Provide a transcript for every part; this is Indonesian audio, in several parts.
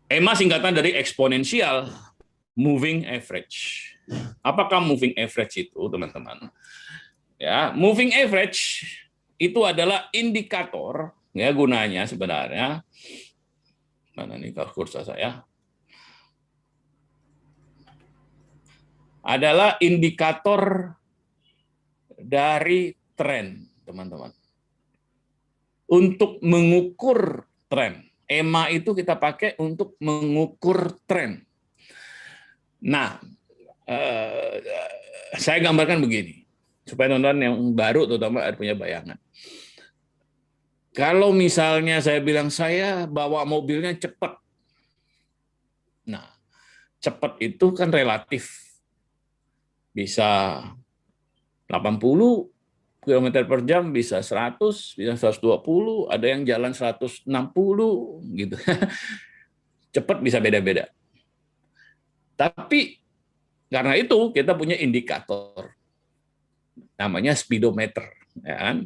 EMA singkatan dari eksponensial moving average. Apakah moving average itu, teman-teman? Ya, moving average itu adalah indikator, ya, gunanya sebenarnya. Mana nih kursor saya? Adalah indikator dari tren, teman-teman. Untuk mengukur tren. EMA itu kita pakai untuk mengukur tren. Nah, saya gambarkan begini, supaya teman-teman yang baru terutama punya bayangan. Kalau misalnya saya bilang saya bawa mobilnya cepat, nah cepat itu kan relatif, bisa 80 kilometer per jam, bisa 100, bisa 120, ada yang jalan 160 gitu. Cepat bisa beda-beda. Tapi karena itu kita punya indikator namanya speedometer, ya kan?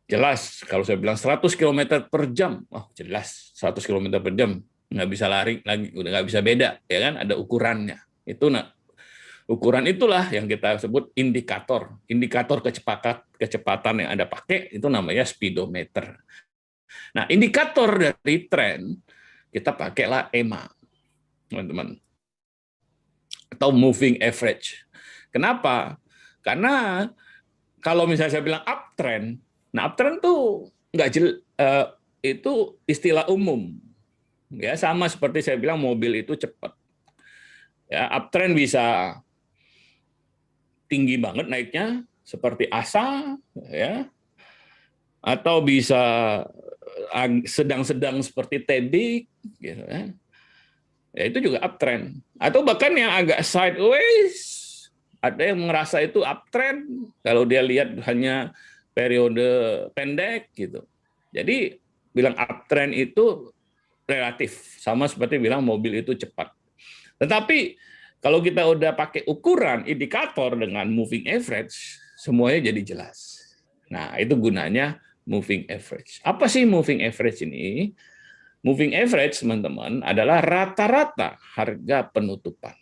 Jelas kalau saya bilang 100 kilometer per jam, oh jelas 100 kilometer per jam, nggak bisa lari lagi, udah nggak bisa beda, ya kan? Ada ukurannya. Itu ukuran itulah yang kita sebut indikator. Indikator kecepatan yang Anda pakai itu namanya speedometer. Nah, indikator dari tren kita pakailah EMA, teman-teman, atau moving average. Kenapa? Karena kalau misalnya saya bilang uptrend, nah uptrend tuh nggak itu istilah umum, ya, sama seperti saya bilang mobil itu cepat. Ya, uptrend bisa tinggi banget naiknya seperti asa, ya, atau bisa sedang-sedang seperti tebing, gitu kan. Ya, itu juga uptrend. Atau bahkan yang agak sideways, ada yang merasa itu uptrend kalau dia lihat hanya periode pendek gitu. Jadi bilang uptrend itu relatif, sama seperti bilang mobil itu cepat. Tetapi kalau kita udah pakai ukuran indikator dengan moving average, semuanya jadi jelas. Nah, itu gunanya moving average. Apa sih moving average ini? Moving average, teman-teman, adalah rata-rata harga penutupan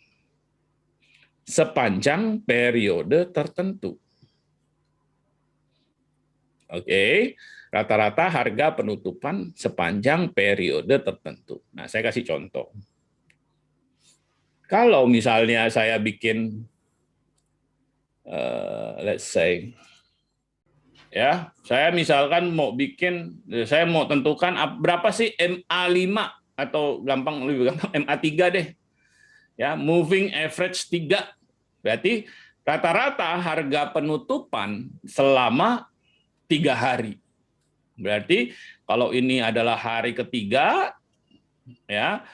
sepanjang periode tertentu. Oke, rata-rata harga penutupan sepanjang periode tertentu. Nah, saya kasih contoh. Kalau misalnya saya bikin, let's say, ya, saya misalkan mau bikin, saya mau tentukan berapa sih MA5, atau lebih gampang MA3 deh. Ya, moving average 3. Berarti rata-rata harga penutupan selama 3 hari. Berarti kalau ini adalah hari ketiga, ya,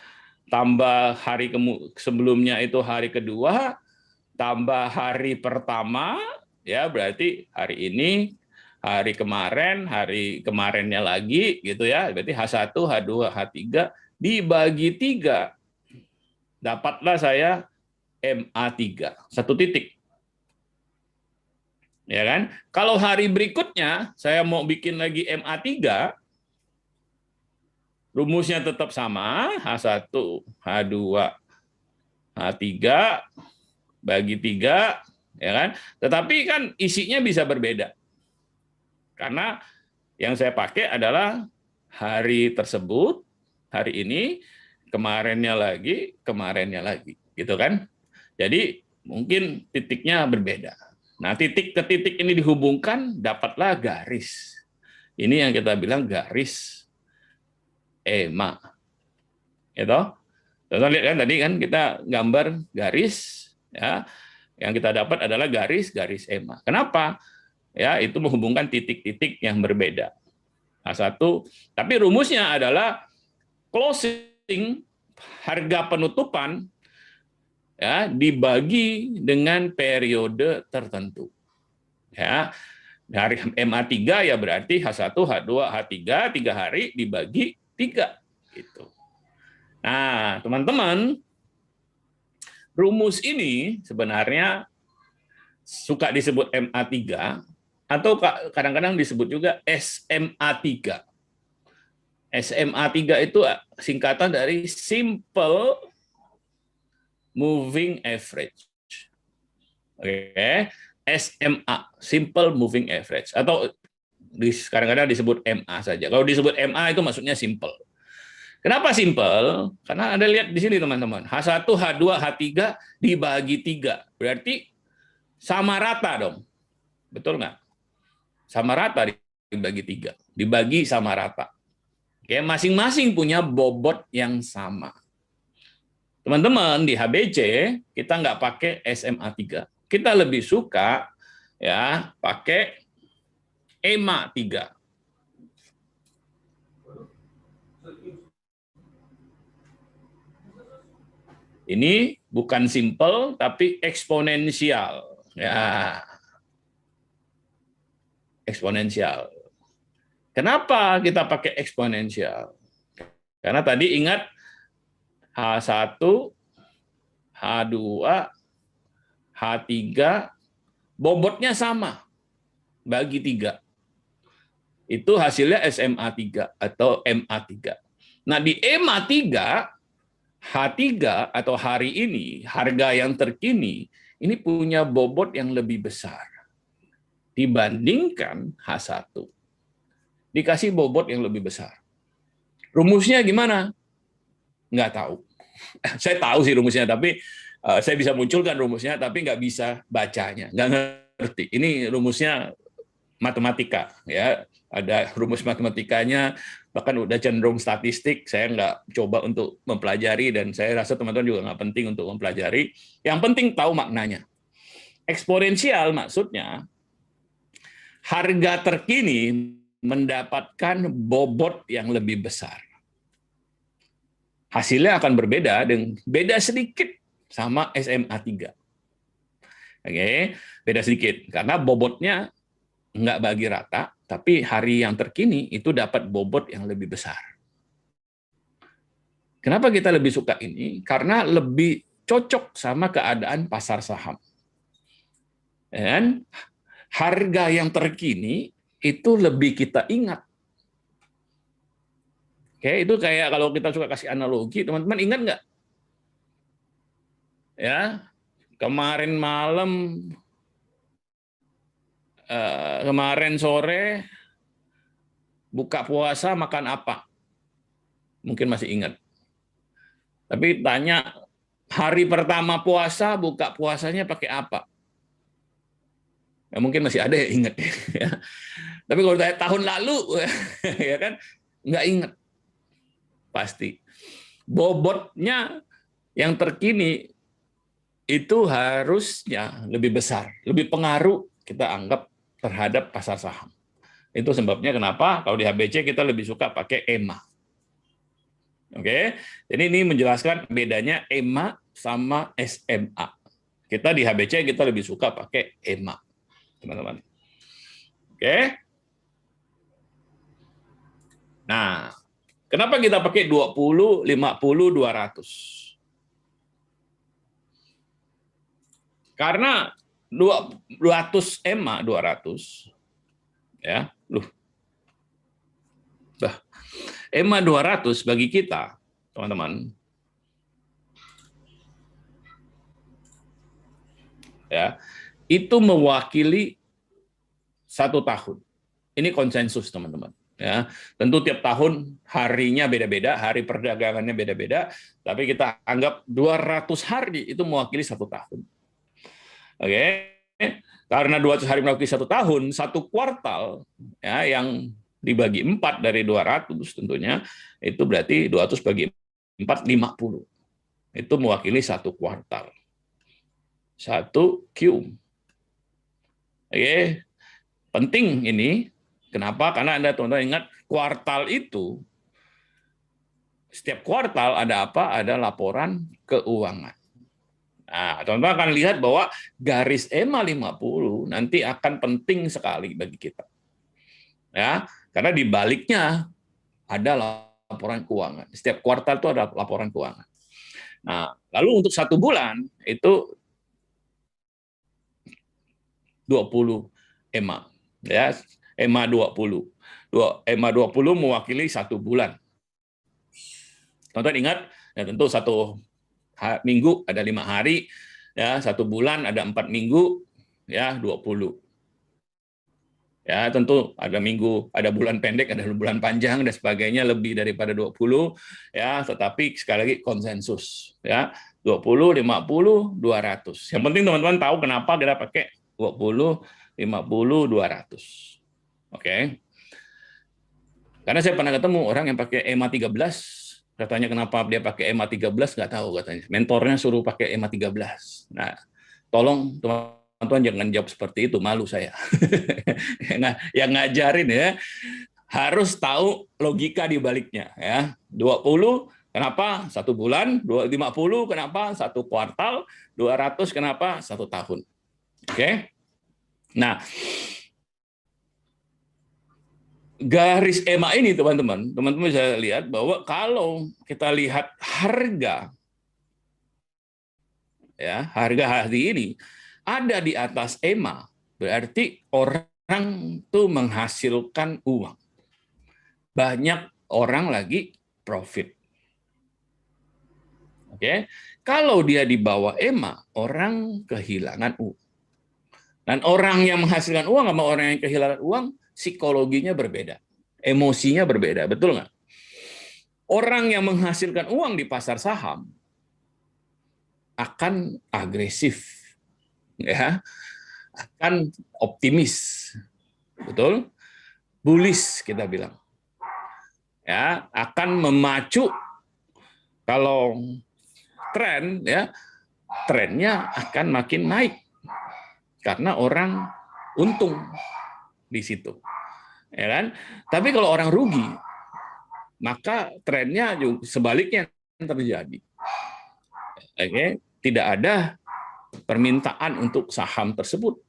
tambah hari sebelumnya itu hari kedua, tambah hari pertama, ya, berarti hari ini, hari kemarinnya lagi, gitu ya. Berarti H1, H2, H3 dibagi 3, dapatlah saya MA3, 1 titik. Ya kan? Kalau hari berikutnya saya mau bikin lagi MA3, rumusnya tetap sama, H1, H2, H3 bagi 3, ya kan? Tetapi kan isinya bisa berbeda. Karena yang saya pakai adalah hari tersebut, hari ini, kemarinnya lagi, gitu kan? Jadi mungkin titiknya berbeda. Nah, titik ke titik ini dihubungkan, dapatlah garis. Ini yang kita bilang garis EMA. Gitu. Contoh lihat kan tadi kan kita gambar garis, ya. Yang kita dapat adalah garis EMA. Kenapa? Ya, itu menghubungkan titik-titik yang berbeda. Nah, satu, tapi rumusnya adalah closing harga penutupan, ya, dibagi dengan periode tertentu. Ya, dari MA3 ya berarti H1, H2, H3, 3 hari dibagi 3 gitu. Nah, teman-teman, rumus ini sebenarnya suka disebut MA3 atau kadang-kadang disebut juga SMA3. SMA3 itu singkatan dari Simple Moving Average. Oke, SMA, Simple Moving Average, atau kadang-kadang disebut MA saja. Kalau disebut MA itu maksudnya simple. Kenapa simple? Karena Anda lihat di sini teman-teman, H1, H2, H3 dibagi 3. Berarti sama rata dong. Betul nggak? Sama rata dibagi 3. Dibagi sama rata. Oke, masing-masing punya bobot yang sama. Teman-teman, di HBC kita nggak pakai SMA3. Kita lebih suka ya pakai EMA3. Ini bukan simple tapi eksponensial. Ya. Eksponensial. Kenapa kita pakai eksponensial? Karena tadi ingat H1, H2, H3 bobotnya sama bagi 3. Itu hasilnya SMA3 atau MA3. Nah, di MA3 H3 atau hari ini, harga yang terkini, ini punya bobot yang lebih besar dibandingkan H1. Dikasih bobot yang lebih besar. Rumusnya gimana? Nggak tahu. Saya tahu sih rumusnya, tapi saya bisa munculkan rumusnya, tapi nggak bisa bacanya. Nggak ngerti. Ini rumusnya matematika. Ya, ada rumus matematikanya, bahkan udah cenderung statistik. Saya nggak coba untuk mempelajari, dan saya rasa teman-teman juga nggak penting untuk mempelajari. Yang penting tahu maknanya. Eksponensial maksudnya harga terkini mendapatkan bobot yang lebih besar. Hasilnya akan berbeda, dengan beda sedikit sama SMA3. Oke, beda sedikit karena bobotnya nggak bagi rata, tapi hari yang terkini itu dapat bobot yang lebih besar. Kenapa kita lebih suka ini? Karena lebih cocok sama keadaan pasar saham. Dan harga yang terkini itu lebih kita ingat. Oke, itu kayak kalau kita suka kasih analogi, teman-teman ingat nggak? Ya, kemarin malam, kemarin sore, buka puasa makan apa? Mungkin masih ingat. Tapi tanya, hari pertama puasa, buka puasanya pakai apa? Ya, mungkin masih ada yang ingat. Ya. Tapi kalau tanya tahun lalu, ya kan, nggak ingat. Pasti. Bobotnya yang terkini itu harusnya lebih besar, lebih pengaruh kita anggap terhadap pasar saham. Itu sebabnya kenapa kalau di HBC kita lebih suka pakai EMA. Oke, jadi ini menjelaskan bedanya EMA sama SMA. Kita di HBC kita lebih suka pakai EMA, teman-teman. Oke. Nah, kenapa kita pakai 20, 50, 200? Karena 200 EMA 200 ya. EMA 200 bagi kita, teman-teman, ya, itu mewakili 1 tahun. Ini konsensus, teman-teman. Ya, tentu tiap tahun harinya beda-beda, hari perdagangannya beda-beda, tapi kita anggap 200 hari itu mewakili 1 tahun. Oke, karena 200 hari mewakili 1 tahun, 1 kuartal ya, yang dibagi 4 dari 200 tentunya, itu berarti 200 bagi 4, 50. Itu mewakili 1 kuartal. 1 Q. Oke, penting ini. Kenapa? Karena Anda teman-teman ingat, kuartal itu, setiap kuartal ada apa? Ada laporan keuangan. Nah, teman-teman akan lihat bahwa garis EMA 50 nanti akan penting sekali bagi kita. Ya, karena di baliknya ada laporan keuangan. Setiap kuartal itu ada laporan keuangan. Nah, lalu untuk 1 bulan itu 20 EMA. Ya, EMA 20. EMA 20 mewakili 1 bulan. Tonton ingat, ya tentu 1 minggu ada 5 hari, ya 1 bulan ada 4 minggu, ya 20. Ya, tentu ada minggu, ada bulan pendek, ada bulan panjang dan sebagainya lebih daripada 20, ya, tetapi sekali lagi konsensus, ya. 20, 50, 200. Yang penting teman-teman tahu kenapa kita pakai 20, 50, 200. Oke. Karena saya pernah ketemu orang yang pakai EMA 13, katanya kenapa dia pakai EMA 13 nggak tahu katanya. Mentornya suruh pakai EMA 13. Nah, tolong teman-teman jangan jawab seperti itu, malu saya. Yang ngajarin ya harus tahu logika di baliknya ya. 20 kenapa 1 bulan, 50 kenapa 1 kuartal, 200 kenapa 1 tahun. Oke. Nah, garis EMA ini teman-teman bisa lihat bahwa kalau kita lihat harga ya, harga hari ini ada di atas EMA, berarti orang tuh menghasilkan uang. Banyak orang lagi profit. Oke. Kalau dia di bawah EMA, orang kehilangan uang. Dan orang yang menghasilkan uang sama orang yang kehilangan uang, psikologinya berbeda. Emosinya berbeda, betul nggak? Orang yang menghasilkan uang di pasar saham akan agresif, ya, akan optimis, betul, bullish kita bilang, ya, akan memacu kalau tren, ya, trennya akan makin naik karena orang untung di situ, ya kan? Tapi kalau orang rugi, maka trennya juga sebaliknya terjadi. Oke, tidak ada permintaan untuk saham tersebut.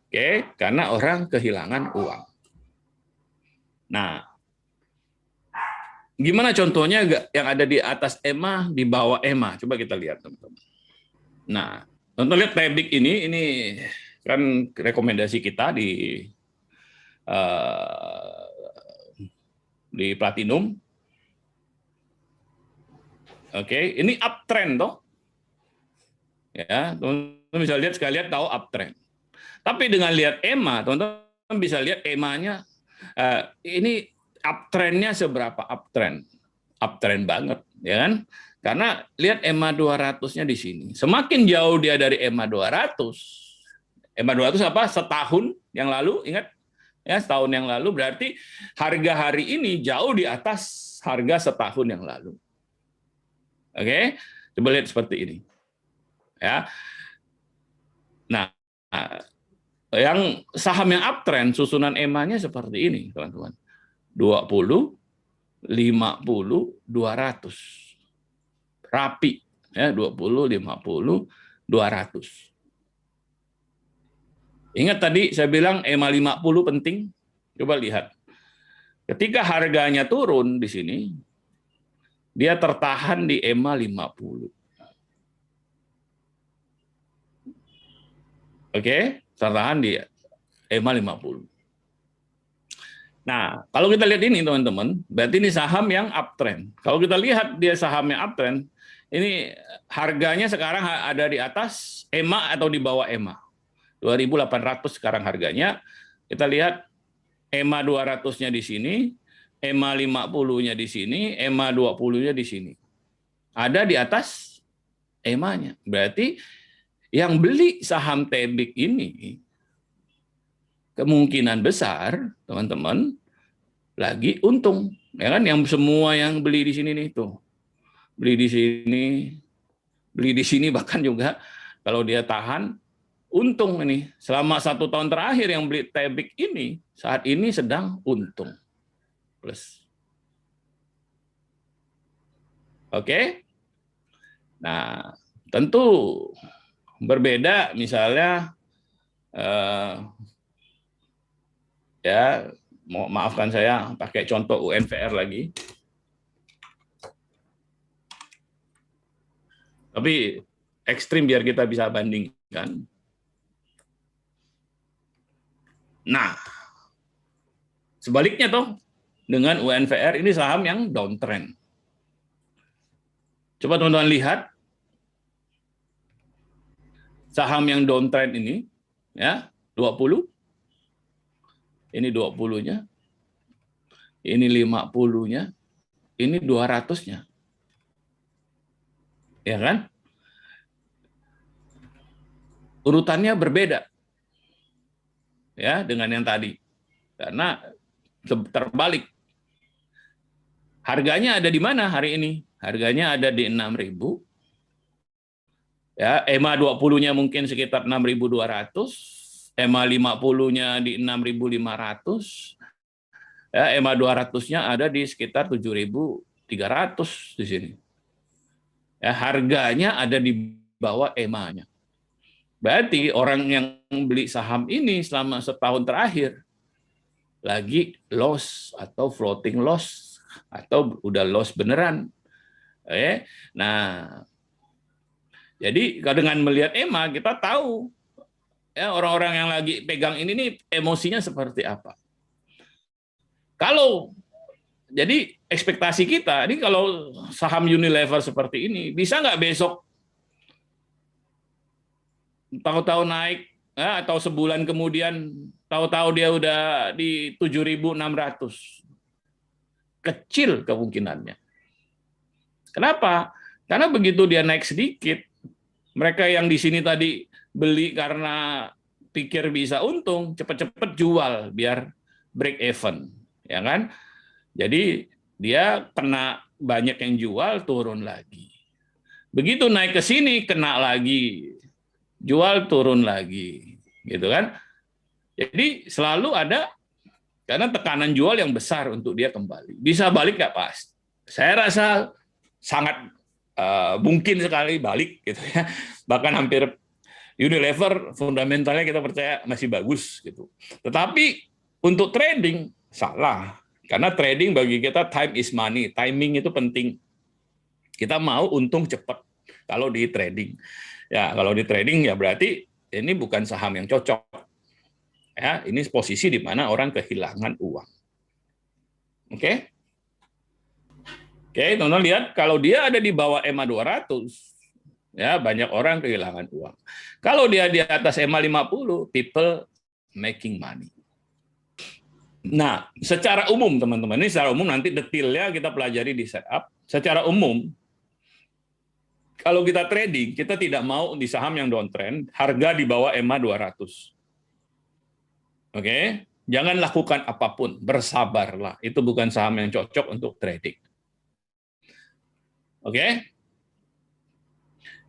Oke, karena orang kehilangan uang. Nah, gimana contohnya yang ada di atas EMA, di bawah EMA? Coba kita lihat, teman-teman. Nah, tonton lihat Tebik ini kan rekomendasi kita di Platinum. Oke, ini uptrend toh. Ya, teman-teman bisa lihat sekalian tahu uptrend. Tapi dengan lihat EMA, teman-teman bisa lihat EMA-nya ini uptrendnya seberapa uptrend? Uptrend banget, ya kan? Karena lihat EMA 200-nya di sini. Semakin jauh dia dari EMA 200, EMA 200 apa? Setahun yang lalu, ingat? Ya, setahun yang lalu berarti harga hari ini jauh di atas harga setahun yang lalu. Oke, coba lihat seperti ini. Ya. Nah, yang saham yang uptrend susunan EMA-nya seperti ini, teman-teman. 20, 50, 200. Rapi, ya, 20, 50, 200. Ingat tadi saya bilang EMA 50 penting? Coba lihat. Ketika harganya turun di sini, dia tertahan di EMA 50. Oke, tertahan di EMA 50. Nah, kalau kita lihat ini teman-teman, berarti ini saham yang uptrend. Kalau kita lihat dia saham yang uptrend, ini harganya sekarang ada di atas EMA atau di bawah EMA. 2.800 sekarang harganya. Kita lihat EMA 200-nya di sini, EMA 50-nya di sini, EMA 20-nya di sini. Ada di atas EMA-nya. Berarti yang beli saham Tebik ini kemungkinan besar, teman-teman, lagi untung. Ya kan, yang semua yang beli di sini nih tuh. Beli di sini bahkan juga kalau dia tahan untung ini. Selama 1 tahun terakhir yang beli Tebik ini saat ini sedang untung. Plus. Oke. Nah, tentu berbeda misalnya ya, maafkan saya pakai contoh UNVR lagi. Tapi ekstrim biar kita bisa bandingkan. Nah, Sebaliknya toh, dengan UNVR ini saham yang downtrend. Coba teman-teman lihat saham yang downtrend ini, ya, 20. Ini 20-nya. Ini 50-nya. Ini 200-nya. Ya kan? Urutannya berbeda. Ya, dengan yang tadi. Karena terbalik. Harganya ada di mana hari ini? Harganya ada di 6.000. Ya, EMA 20-nya mungkin sekitar 6.200, EMA 50-nya di 6.500. Ya, EMA 200-nya ada di sekitar 7.300 di sini. Ya, harganya ada di bawah EMA-nya. Berarti orang yang beli saham ini selama setahun terakhir lagi loss atau floating loss atau udah loss beneran. Nah, jadi dengan melihat EMA kita tahu ya orang-orang yang lagi pegang ini nih emosinya seperti apa. Kalau jadi ekspektasi kita ini kalau saham Unilever seperti ini bisa nggak besok tahu-tahu naik ya, atau sebulan kemudian tahu-tahu dia udah di 7.600. Kecil kemungkinannya. Kenapa? Karena begitu dia naik sedikit, mereka yang di sini tadi beli karena pikir bisa untung, cepat-cepat jual biar break even, ya kan? Jadi dia kena banyak yang jual, turun lagi. Begitu naik ke sini kena lagi, jual turun lagi, gitu kan? Jadi selalu ada karena tekanan jual yang besar untuk dia kembali. Bisa balik nggak Pak? Saya rasa sangat mungkin sekali balik, gitu ya. Bahkan hampir Unilever fundamentalnya kita percaya masih bagus, gitu. Tetapi untuk trading salah, karena trading bagi kita time is money, timing itu penting. Kita mau untung cepat kalau di trading. Ya, kalau di trading ya berarti ini bukan saham yang cocok. Ya, ini posisi di mana orang kehilangan uang. Oke? Oke, teman-teman lihat kalau dia ada di bawah EMA 200, ya banyak orang kehilangan uang. Kalau dia di atas EMA 50, people making money. Nah, secara umum teman-teman, ini secara umum nanti detailnya kita pelajari di setup. Secara umum, kalau kita trading, kita tidak mau di saham yang downtrend, harga di bawah EMA 200. Oke, jangan lakukan apapun, bersabarlah. Itu bukan saham yang cocok untuk trading. Oke?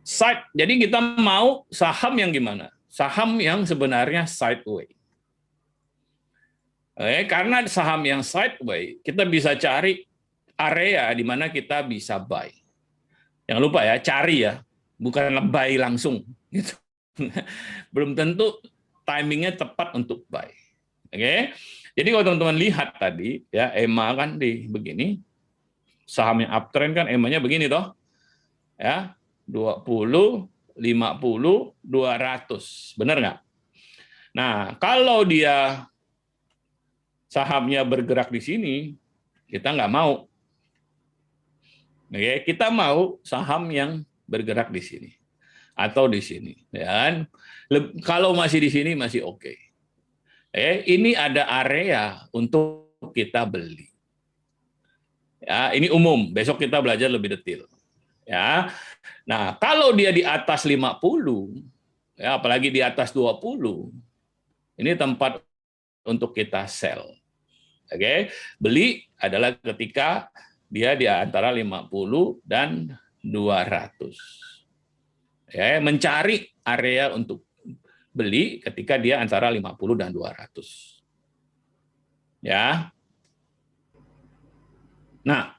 Side. Jadi kita mau saham yang gimana? Saham yang sebenarnya sideways. Oke, karena saham yang sideways, kita bisa cari area di mana kita bisa buy. Jangan lupa ya, cari ya, bukan buy langsung. Gitu. Belum tentu timingnya tepat untuk buy. Oke, jadi kalau teman-teman lihat tadi, ya EMA kan di begini, saham yang uptrend kan EMA-nya begini toh, ya 20, 50, 200, benar nggak? Nah, kalau dia sahamnya bergerak di sini, kita nggak mau. Oke, kita mau saham yang bergerak di sini atau di sini. Ya, kalau masih di sini masih oke. Ini ada area untuk kita beli. Ya, ini umum. Besok kita belajar lebih detail. Ya, nah kalau dia di atas 50, ya apalagi di atas 20, ini tempat untuk kita sell. Oke, beli adalah ketika dia di antara 50 dan 200. Ya, mencari area untuk beli ketika dia antara 50 dan 200. Ya. Nah,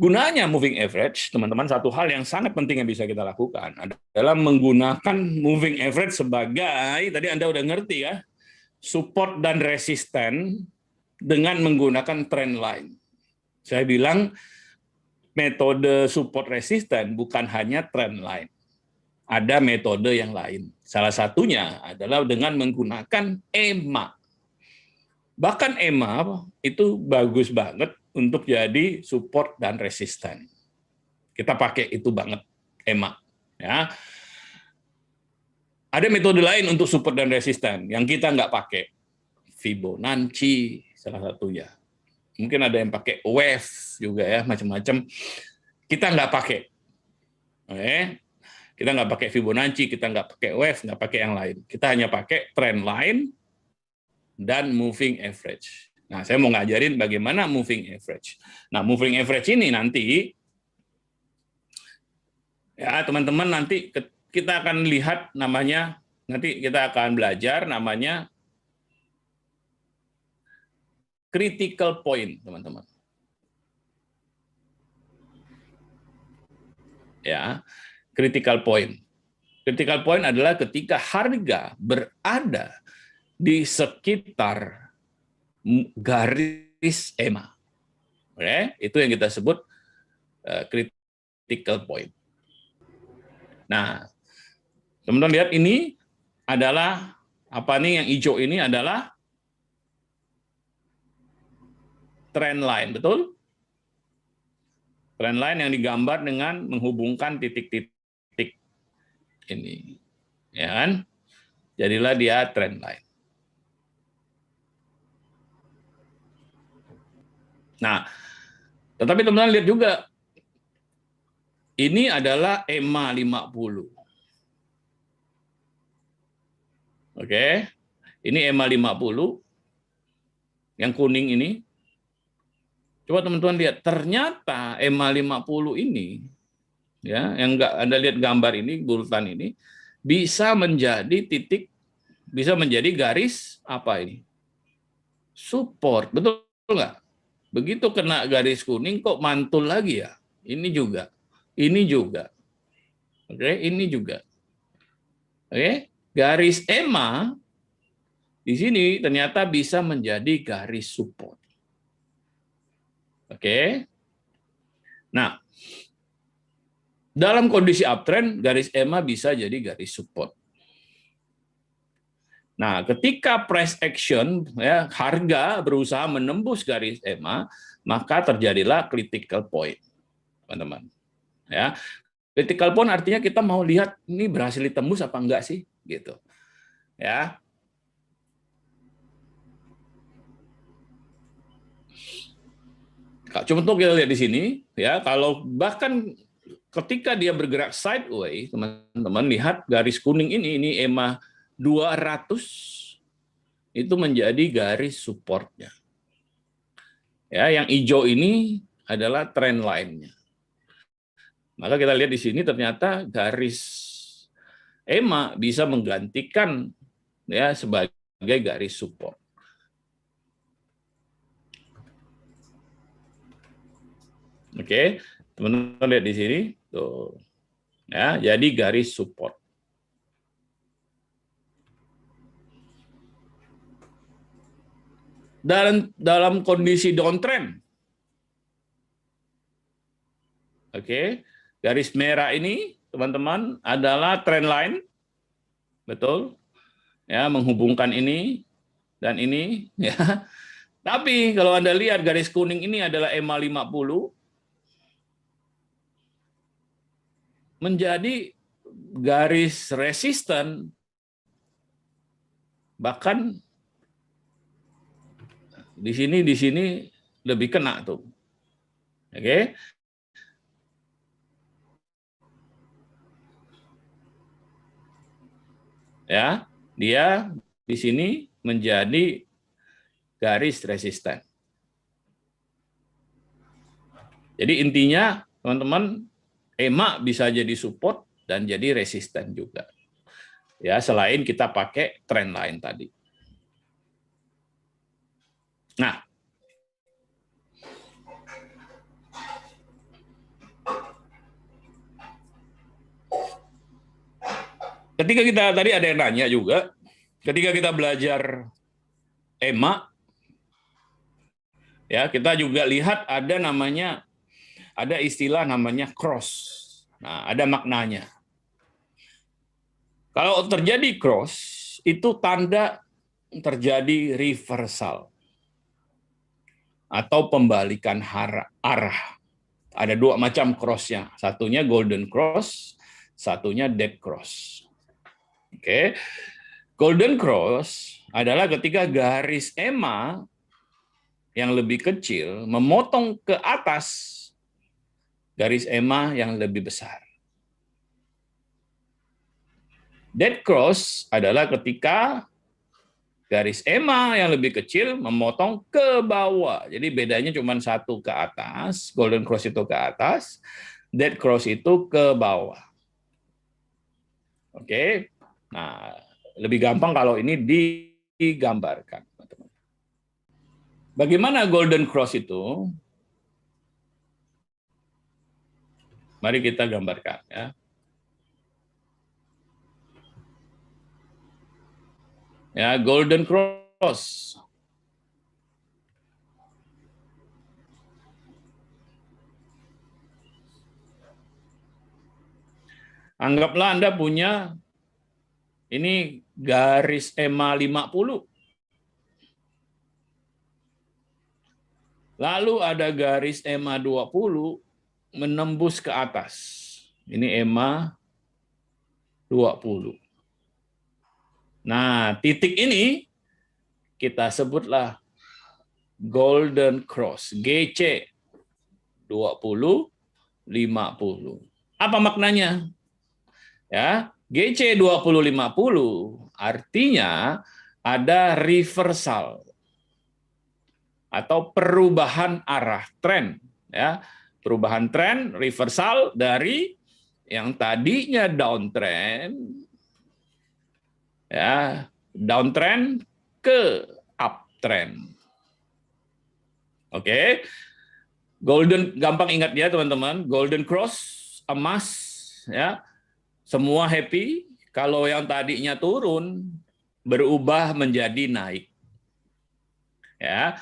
gunanya moving average, teman-teman, satu hal yang sangat penting yang bisa kita lakukan adalah menggunakan moving average sebagai, tadi Anda udah ngerti ya, support dan resisten dengan menggunakan trend line. Saya bilang metode support resisten bukan hanya trend line. Ada metode yang lain. Salah satunya adalah dengan menggunakan EMA. Bahkan EMA itu bagus banget untuk jadi support dan resisten. Kita pakai itu banget, EMA. Ya. Ada metode lain untuk support dan resisten yang kita nggak pakai. Fibonacci salah satunya. Mungkin ada yang pakai wave juga ya, macam-macam. Kita nggak pakai. Oke. Kita nggak pakai Fibonacci, kita nggak pakai wave, nggak pakai yang lain. Kita hanya pakai trend line dan moving average. Nah, saya mau ngajarin bagaimana moving average. Nah, moving average ini nanti, ya teman-teman, nanti kita akan lihat namanya, nanti kita akan belajar namanya critical point, teman-teman. Ya, critical point. Critical point adalah ketika harga berada di sekitar garis EMA. Oke, itu yang kita sebut critical point. Nah, teman-teman lihat ini adalah apa nih, yang hijau ini adalah trend line, betul? Trend line yang digambar dengan menghubungkan titik-titik ini, ya kan? Jadilah dia trend line. Nah, tetapi teman-teman lihat juga, ini adalah EMA 50. Oke, ini EMA 50, yang kuning ini. Coba teman-teman lihat, ternyata EMA 50 ini, ya, yang nggak Anda lihat gambar ini, bulatan ini, bisa menjadi titik, bisa menjadi garis apa ini? Support, betul nggak? Begitu kena garis kuning kok mantul lagi ya? Ini juga, oke, ini juga, oke. Garis EMA di sini ternyata bisa menjadi garis support, oke. Nah, dalam kondisi uptrend, garis EMA bisa jadi garis support. Nah, ketika price action, ya, harga berusaha menembus garis EMA, maka terjadilah critical point, teman-teman. Ya, critical point artinya kita mau lihat ini berhasil ditembus apa enggak sih, gitu. Ya. Cuma untuk kita lihat di sini, ya, kalau bahkan ketika dia bergerak sideways, teman-teman lihat garis kuning ini EMA 200 itu menjadi garis supportnya. Ya, yang hijau ini adalah trend line-nya. Maka kita lihat di sini ternyata garis EMA bisa menggantikan, ya, sebagai garis support. Oke, teman-teman lihat di sini tuh. Ya, jadi garis support. Dan dalam kondisi downtrend, oke, garis merah ini, teman-teman, adalah trend line, betul? Ya, menghubungkan ini dan ini, ya. Tapi kalau Anda lihat garis kuning ini adalah EMA 50 menjadi garis resisten, bahkan di sini lebih kena tuh. Oke. Ya, dia di sini menjadi garis resisten. Jadi intinya, teman-teman, EMA bisa jadi support dan jadi resisten juga. Ya, selain kita pakai trend line tadi. Nah, ketika kita tadi ada yang nanya juga, ketika kita belajar EMA, ya, kita juga lihat ada istilah namanya cross. Nah, ada maknanya. Kalau terjadi cross, itu tanda terjadi reversal. atau pembalikan arah. Ada dua macam cross-nya. Satunya golden cross, satunya dead cross. Oke. Golden cross adalah ketika garis EMA yang lebih kecil memotong ke atas garis EMA yang lebih besar. Dead cross adalah ketika garis EMA yang lebih kecil memotong ke bawah. Jadi bedanya cuma satu ke atas, golden cross itu ke atas, dead cross itu ke bawah. Oke. Nah, lebih gampang kalau ini digambarkan. Bagaimana golden cross itu? Mari kita gambarkan ya. Ya, golden cross. Anggaplah Anda punya ini garis EMA 50. Lalu ada garis EMA 20 menembus ke atas. Ini EMA 20. Nah, titik ini kita sebutlah golden cross, GC 20 50. Apa maknanya? Ya, GC 20 50 artinya ada reversal atau perubahan arah tren, ya. Perubahan tren reversal dari yang tadinya downtrend, ya, downtrend ke uptrend. Oke. Golden, gampang ingat ya teman-teman, golden cross, emas, ya. Semua happy kalau yang tadinya turun berubah menjadi naik. Ya.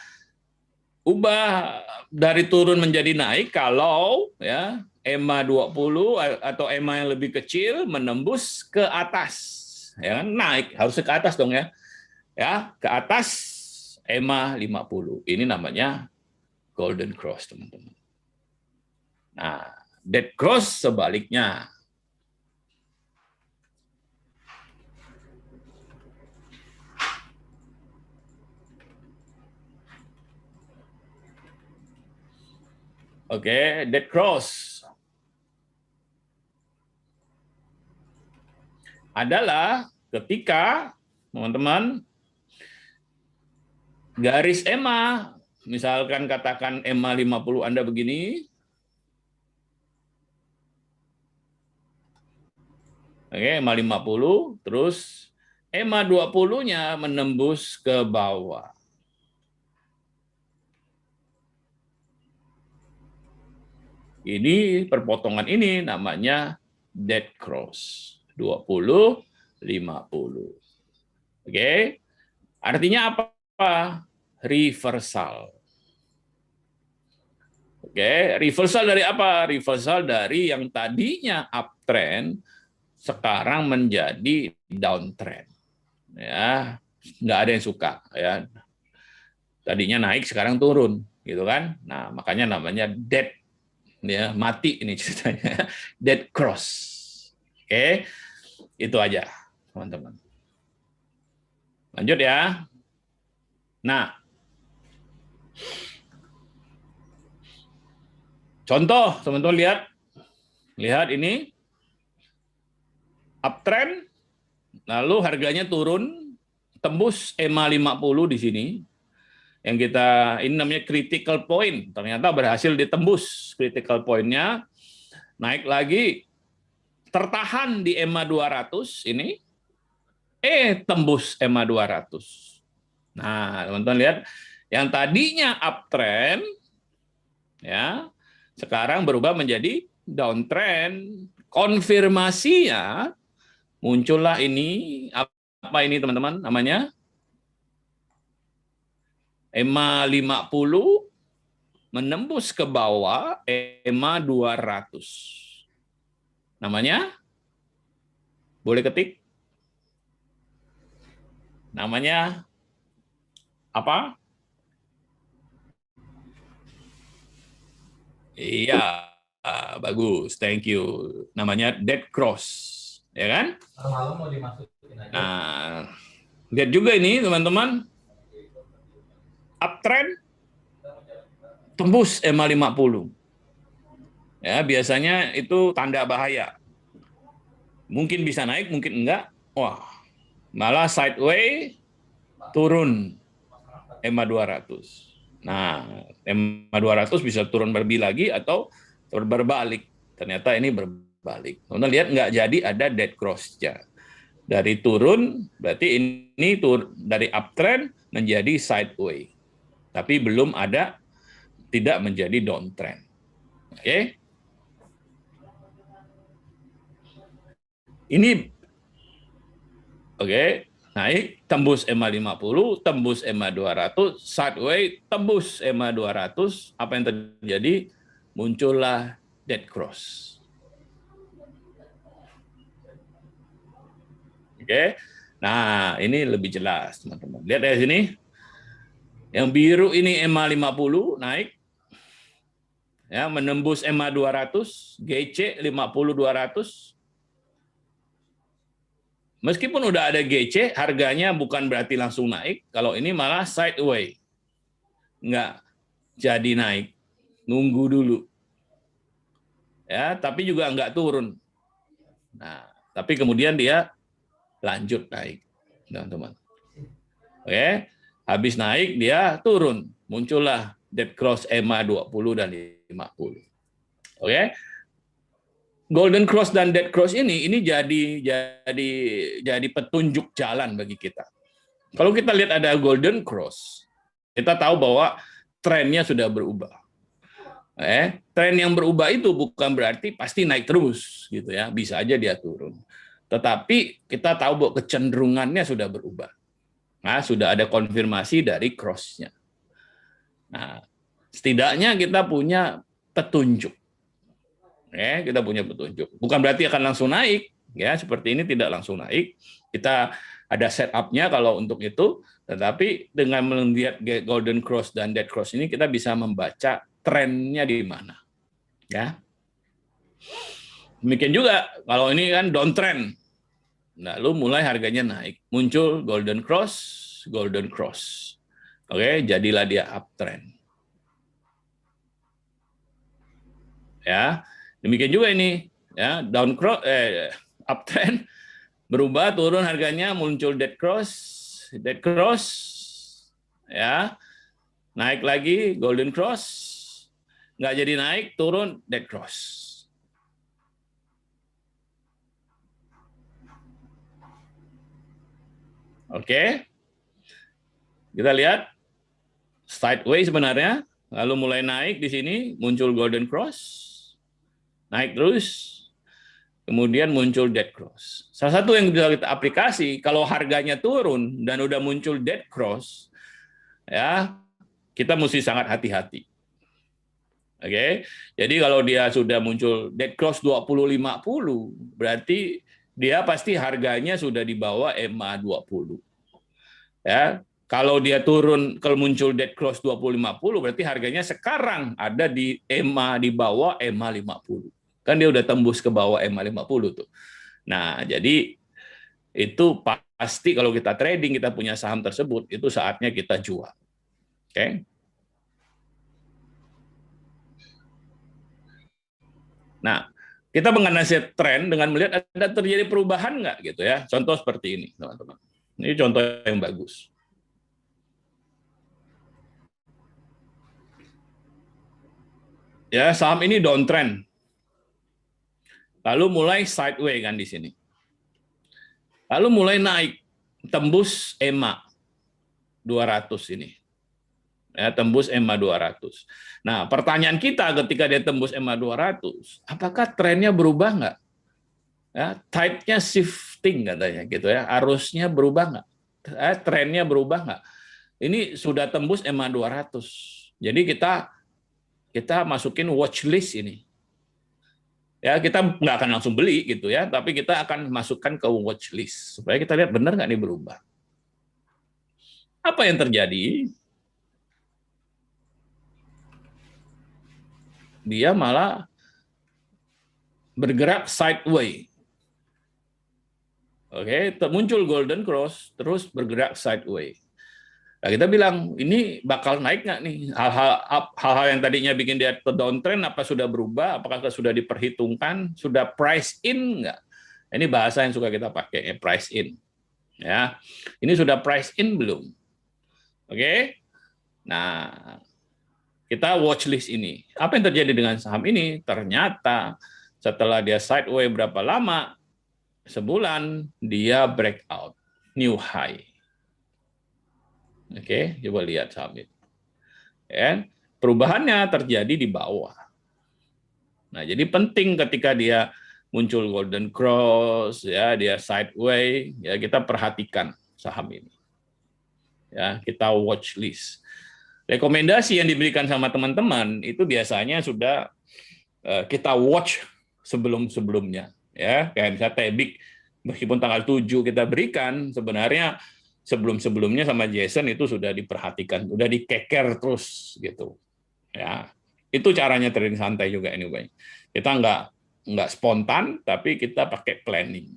Ubah dari turun menjadi naik kalau ya EMA 20 atau EMA yang lebih kecil menembus ke atas. Ya, naik harus ke atas dong ya. Ya, ke atas EMA 50. Ini namanya golden cross, teman-teman. Nah, dead cross sebaliknya. Oke, dead cross adalah ketika teman-teman garis EMA, misalkan katakan EMA 50 Anda begini. Oke, EMA 50, terus EMA 20-nya menembus ke bawah. Ini perpotongan ini namanya dead cross. 20 50. Oke. Artinya apa? Reversal. Oke, reversal dari apa? Reversal dari yang tadinya uptrend sekarang menjadi downtrend. Ya, nggak ada yang suka ya. Tadinya naik sekarang turun, gitu kan? Nah, makanya namanya dead, ya, mati ini ceritanya. Dead cross. Oke, itu aja, teman-teman. Lanjut ya. Nah, contoh, teman-teman lihat ini uptrend, lalu harganya turun, tembus EMA 50 di sini. Yang kita ini namanya critical point, ternyata berhasil ditembus critical point-nya, naik lagi, tertahan di EMA 200 ini, tembus EMA 200. Nah, teman-teman lihat, yang tadinya uptrend, ya, sekarang berubah menjadi downtrend. Konfirmasinya muncullah ini, apa ini teman-teman namanya? EMA 50 menembus ke bawah EMA 200. Namanya? Boleh ketik? Namanya apa? Iya, bagus, thank you. Namanya dead cross, ya kan? Malam mau dimasukin aja. Nah, lihat juga ini teman-teman, uptrend tembus EMA 50. Ya, biasanya itu tanda bahaya. Mungkin bisa naik, mungkin enggak. Wah, malah sideway turun EMA 200. Nah, EMA 200 bisa turun lebih lagi atau berbalik. Ternyata ini berbalik. Teman-teman lihat nggak jadi ada dead cross-nya. Dari turun, berarti ini dari uptrend menjadi sideway. Tapi belum ada, tidak menjadi downtrend. Oke? Ini, oke, naik, tembus EMA 50, tembus EMA 200, sideway, tembus EMA 200, apa yang terjadi? Muncullah dead cross. Oke, nah ini lebih jelas teman-teman. Lihat dari sini, yang biru ini EMA 50 naik, ya menembus EMA 200, GC 50 200. Meskipun udah ada GC, harganya bukan berarti langsung naik. Kalau ini malah sideway, nggak jadi naik, nunggu dulu. Ya, tapi juga nggak turun. Nah, tapi kemudian dia lanjut naik, teman-teman. Oke, habis naik dia turun, muncullah dead cross EMA 20 dan 50. Oke. Golden cross dan dead cross ini jadi petunjuk jalan bagi kita. Kalau kita lihat ada golden cross, kita tahu bahwa trennya sudah berubah. Tren yang berubah itu bukan berarti pasti naik terus gitu ya, bisa aja dia turun. Tetapi kita tahu bahwa kecenderungannya sudah berubah. Nah, sudah ada konfirmasi dari cross-nya. Nah, setidaknya kita punya petunjuk. Kita punya petunjuk. Bukan berarti akan langsung naik, ya seperti ini tidak langsung naik. Kita ada setup-nya kalau untuk itu, tetapi dengan melihat golden cross dan dead cross ini kita bisa membaca trennya di mana. Ya. Demikian juga kalau ini kan downtrend. Lalu mulai harganya naik, muncul golden cross. Oke, jadilah dia uptrend. Ya. Demikian juga ini, ya, uptrend berubah, turun harganya, muncul dead cross, ya, naik lagi golden cross, nggak jadi naik, turun dead cross. Oke, kita lihat sideway sebenarnya, lalu mulai naik di sini, muncul golden cross, naik terus, kemudian muncul dead cross. Salah satu yang bisa kita aplikasi, kalau harganya turun dan udah muncul dead cross, ya kita mesti sangat hati-hati. Oke, jadi kalau dia sudah muncul dead cross 20-50, berarti dia pasti harganya sudah di bawah EMA 20. Ya, kalau dia turun, kalau muncul dead cross 20-50, berarti harganya sekarang ada di EMA di bawah EMA 50. Kan dia udah tembus ke bawah EMA 50 tuh. Nah, jadi itu pasti kalau kita trading, kita punya saham tersebut, itu saatnya kita jual. Oke. Nah, kita menganalisis tren dengan melihat ada terjadi perubahan nggak gitu ya. Contoh seperti ini, teman-teman. Ini contoh yang bagus. Ya, saham ini downtrend. Lalu mulai sideway kan di sini. Lalu mulai naik, tembus EMA 200 ini. Ya, tembus EMA 200. Nah, pertanyaan kita ketika dia tembus EMA 200, apakah trennya berubah nggak? Ya, tide-nya shifting katanya gitu ya, arusnya berubah nggak? Trennya berubah nggak? Ini sudah tembus EMA 200. Jadi kita masukin watch list ini. Ya, kita nggak akan langsung beli gitu ya, tapi kita akan masukkan ke watch list supaya kita lihat benar nggak ini berubah. Apa yang terjadi? dia malah bergerak sideways. Oke, muncul golden cross, terus bergerak sideways. Nah, kita bilang ini bakal naik nggak nih? Hal-hal yang tadinya bikin dia downtrend apa sudah berubah? Apakah sudah diperhitungkan? Sudah price in nggak? Ini bahasa yang suka kita pakai, ya, price in. Ya, ini sudah price in belum? Oke. Nah, kita watch list ini. Apa yang terjadi dengan saham ini? Ternyata setelah dia sideways berapa lama? Sebulan dia breakout new high. Oke, coba lihat saham itu. Ya, perubahannya terjadi di bawah. Nah, jadi penting ketika dia muncul golden cross, ya, dia sideways, ya kita perhatikan saham ini. Ya, kita watch list. Rekomendasi yang diberikan sama teman-teman itu biasanya sudah kita watch sebelum-sebelumnya. Ya, kayak misalnya Tebik, meskipun tanggal 7 kita berikan, sebenarnya sebelum-sebelumnya sama Jason itu sudah diperhatikan, sudah dikeker terus gitu. Ya, itu caranya trading santai juga anyway. Kita nggak spontan, tapi kita pakai planning.